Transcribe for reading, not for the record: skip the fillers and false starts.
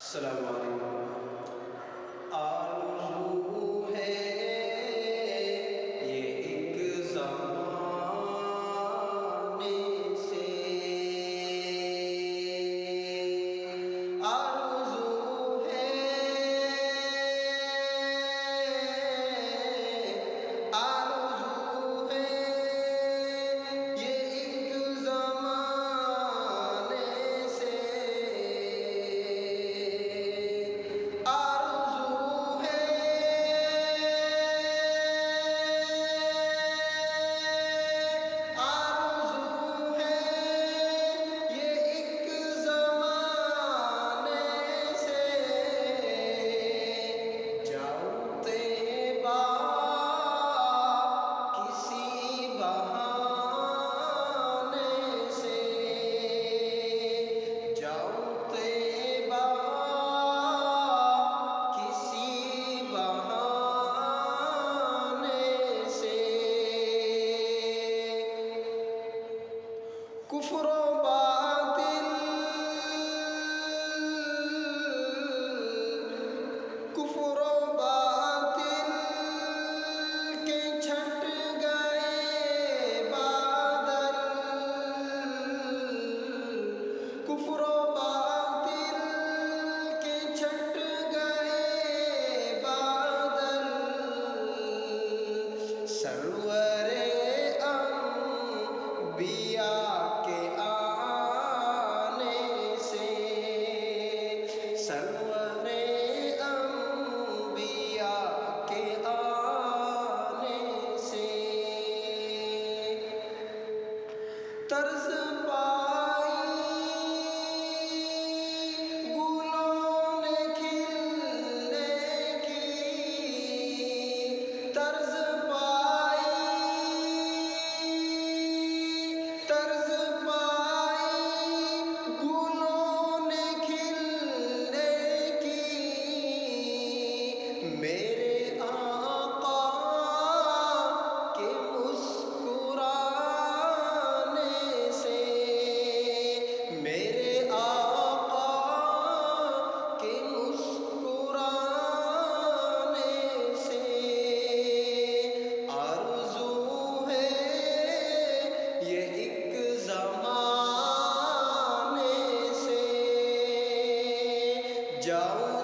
अस्सलामु अलैकुम। आरज़ू है ये एक ज़माने से, आरज़ू है, आरज़ू है ये एक ज़माने से, कुफ्र बातिल, कुफ्र बातिल के छट गए बादल, कुफ्र बातिल के छट गए बादल, सरवरे अंबिया के आने से, सरवरे अंबिया के आने से, तर्ज पाई गुलों ने खिलने की, तर्ज मेरे आका के मुस्कुराने से, मेरे आका के मुस्कुराने से, आरज़ू है ये एक ज़माने से, जाऊं